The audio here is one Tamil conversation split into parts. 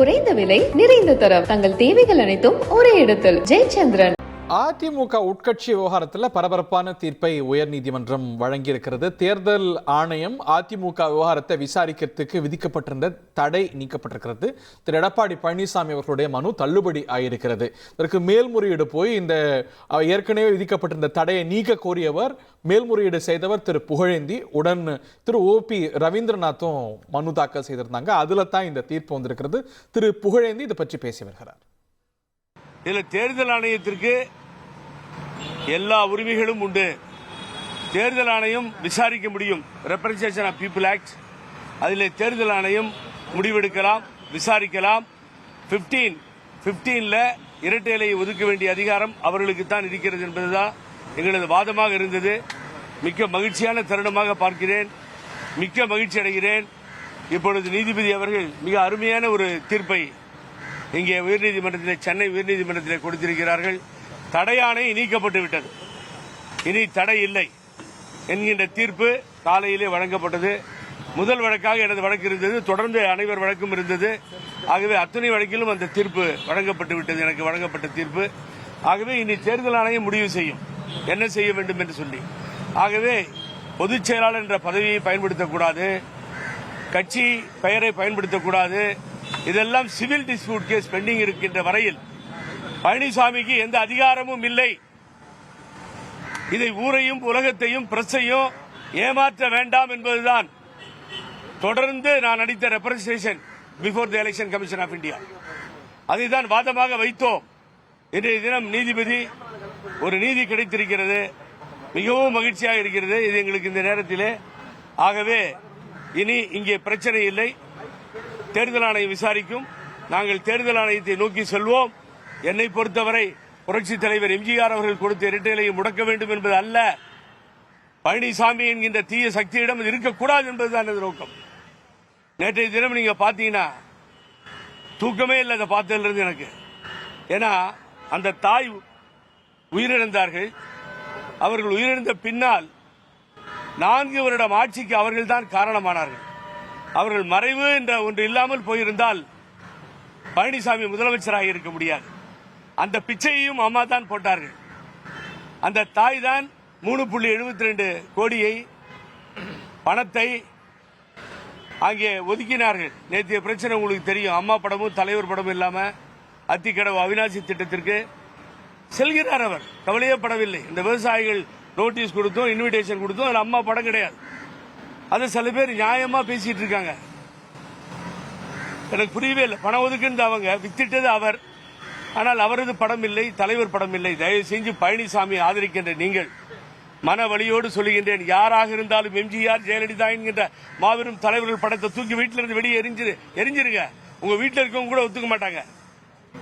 குறைந்த விலை நிறைந்த தரம் தங்கள் தேவைகள் அனைத்தும் ஒரே இடத்தில் ஜெயச்சந்திரன். அதிமுக உட்கட்சி விவகாரத்தில் பரபரப்பான தீர்ப்பை உயர்நீதிமன்றம் வழங்கியிருக்கிறது. தேர்தல் ஆணையம் அதிமுக விவகாரத்தை விசாரிக்கிறதுக்கு விதிக்கப்பட்டிருந்த தடை நீக்கப்பட்டிருக்கிறது. திரு எடப்பாடி பழனிசாமி அவர்களுடைய மனு தள்ளுபடி ஆகியிருக்கிறது. இதற்கு மேல்முறையீடு போய் இந்த ஏற்கனவே விதிக்கப்பட்டிருந்த தடையை நீக்க கோரியவர் மேல்முறையீடு செய்தவர் திரு புகழேந்தி உடன் திரு OP ரவீந்திரநாத்தும் மனு தாக்கல் செய்திருந்தாங்க. அதுல தான் இந்த தீர்ப்பு வந்திருக்கிறது. திரு புகழேந்தி இதை பற்றி பேசி வருகிறார். இதில் தேர்தல் ஆணையத்திற்கு எல்லா உரிமைகளும் உண்டு. தேர்தல் ஆணையம் விசாரிக்க முடியும். ரெப்ரசன்டேஷன் ஆஃப் பீப்புள் ஆக்ட், அதில் தேர்தல் ஆணையம் முடிவெடுக்கலாம், விசாரிக்கலாம். 15ல் இரட்டை இலையை ஒதுக்க வேண்டிய அதிகாரம் அவர்களுக்கு தான் இருக்கிறது என்பதுதான் எங்களது வாதமாக இருந்தது. மிக்க மகிழ்ச்சியான தருணமாக பார்க்கிறேன், மிக்க மகிழ்ச்சி அடைகிறேன். இப்பொழுது நீதிபதி அவர்கள் மிக அருமையான ஒரு தீர்ப்பை இங்கே உயர்நீதிமன்றத்தில், சென்னை உயர்நீதிமன்றத்தில் கொடுத்திருக்கிறார்கள். தடையாணை நீக்கப்பட்டு விட்டது, இனி தடை இல்லை என்கின்ற தீர்ப்பு காலையிலே வழங்கப்பட்டது. முதல் வழக்காக எனது வழக்கு இருந்தது, தொடர்ந்து அனைவர் வழக்கும் இருந்தது. ஆகவே அத்தனை வழக்கிலும் அந்த தீர்ப்பு வழங்கப்பட்டு விட்டது, எனக்கு வழங்கப்பட்ட தீர்ப்பு. ஆகவே இனி தேர்தல் ஆணையம் முடிவு செய்யும் என்ன செய்ய வேண்டும் என்று சொல்லி. ஆகவே பொதுச் செயலாளர் என்ற பதவியை பயன்படுத்தக்கூடாது, கட்சி பெயரை பயன்படுத்தக்கூடாது. இதெல்லாம் சிவில் டிஸ்பியூட் கேஸ் பெண்டிங் இருக்கின்ற வரையில் பழனிசாமிக்கு எந்த அதிகாரமும் இல்லை. இதை ஊரையும் உலகத்தையும் பிரஸையும் ஏமாற்ற வேண்டாம் என்பதுதான் தொடர்ந்து நான் அளித்த representation before the Election Commission of India. அதைதான் வாதமாக வைத்தோம். இன்றைய தினம் நீதிபதி ஒரு நீதி கிடைத்திருக்கிறது, மிகவும் மகிழ்ச்சியாக இருக்கிறது இது எங்களுக்கு இந்த நேரத்திலே. ஆகவே இனி இங்கே பிரச்சனை இல்லை, தேர்தல் ஆணையம் விசாரிக்கும். நாங்கள் தேர்தல் ஆணையத்தை நோக்கி செல்வோம். என்னை பொறுத்தவரை புரட்சித் தலைவர் எம்ஜிஆர் அவர்கள் கொடுத்த இரட்டை இலையை முடக்க வேண்டும் என்பது அல்ல, பழனிசாமி என்கின்ற தீய சக்தியிடம் இருக்கக்கூடாது என்பதுதான் எனது நோக்கம். நேற்றைய தினம் நீங்க பாத்தீங்கன்னா தூக்கமே இல்லை அதை பார்த்ததிலிருந்து எனக்கு. ஏன்னா அந்த தாய் உயிரிழந்தார்கள். அவர்கள் உயிரிழந்த பின்னால் 4 வருடம் ஆட்சிக்கு அவர்கள் தான் காரணமானார்கள். அவர்கள் மறைவு என்ற ஒன்று இல்லாமல் போயிருந்தால் பழனிசாமி முதலமைச்சராக இருக்க முடியாது. அந்த பிச்சையையும் அம்மா தான் போட்டார்கள். அந்த தாய் தான் 3.72 கோடியை பணத்தை அங்கே ஒதுக்கினார்கள். நேற்றைய பிரச்சனை உங்களுக்கு தெரியும். அம்மா படமும் தலைவர் படமும் இல்லாம அத்திக்கடவு அவிநாசி திட்டத்திற்கு செல்கிறார். அவர் கவலையே படவில்லை. இந்த விவசாயிகள் நோட்டீஸ் கொடுத்தோம், இன்விடேஷன் கொடுத்தோம், அதில் அம்மா படம் கிடையாது. அது சில பேர் நியாயமா பேசிட்டு இருக்காங்க. எனக்கு புரியவே இல்லை. பணம் ஒதுக்குன்னு அவங்க வித்திட்டது அவர், ஆனால் அவரது படம் இல்லை, தலைவர் படம் இல்லை. தயவு செஞ்சு பழனிசாமி ஆதரிக்கின்ற நீங்கள் மன வலியோடு சொல்லுகின்றேன், யாராக இருந்தாலும் எம்ஜிஆர் ஜெயலலிதா என்கின்ற மாபெரும் தலைவர்கள் படத்தை தூக்கி வீட்டில இருந்து வெளியே எரிஞ்சிருங்க. உங்க வீட்டில் இருக்கவங்க கூட ஒத்துக்க மாட்டாங்க.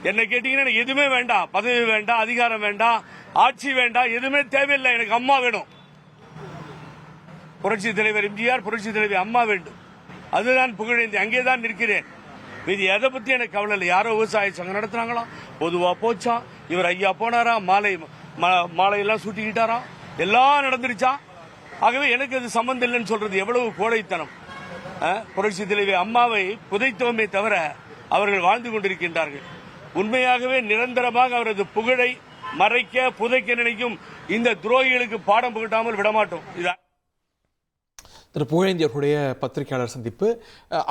என்ன கேட்டீங்கன்னா எனக்கு எதுவுமே வேண்டாம், பதவி வேண்டாம், அதிகாரம் வேண்டாம், ஆட்சி வேண்டாம், எதுவுமே தேவையில்லை, எனக்கு அம்மா வேணும். புரட்சி தலைவர் எம்ஜிஆர், புரட்சி தலைவர் அம்மா வேண்டும். அதுதான் புகழேந்தி, அங்கேதான் நிற்கிறேன். இது எதை பத்தி எனக்கு கவலை இல்லை. யாரோ விவசாய சங்கம் நடத்துறாங்களா, பொதுவா போச்சா, இவர் ஐயா போனாரா, மாலையெல்லாம் சூட்டிக்கிட்டாரா, எல்லாம் நடந்துருச்சா. ஆகவே எனக்கு அது சம்பந்தம் இல்லைன்னு சொல்றது எவ்வளவு கோழைத்தனம். புரட்சி தலைவர் அம்மாவை புதைத்தோமே தவிர அவர்கள் வாழ்ந்து கொண்டிருக்கின்றார்கள். உண்மையாகவே நிரந்தரமாக அவரது புகழை மறைக்க புதைக்க நினைக்கும் இந்த துரோகிகளுக்கு பாடம் புகட்டாமல் விடமாட்டோம். திரு புகழேந்தி அவர்களுடைய பத்திரிகையாளர் சந்திப்பு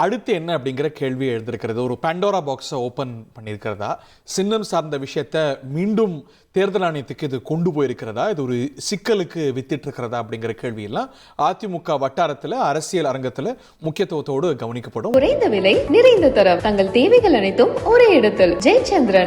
அடுத்து என்ன அப்படிங்கிற கேள்வி எழுந்திருக்கிறது. ஒரு பேண்டோரா பாக்ஸை ஓபன் பண்ணியிருக்கிறதா, சின்னம் சார்ந்த விஷயத்தை மீண்டும் தேர்தல் ஆணையத்துக்கு இது கொண்டு போயிருக்கிறதா, இது ஒரு சிக்கலுக்கு வித்திட்டு இருக்கிறதா அப்படிங்கிற கேள்வியெல்லாம் அதிமுக வட்டாரத்தில், அரசியல் அரங்கத்தில் முக்கியத்துவத்தோடு கவனிக்கப்படும். குறைந்த விலை நிறைந்த தரம் தங்கள் தேவைகள் அனைத்தும் ஒரே இடத்தில் ஜெயச்சந்திரன்.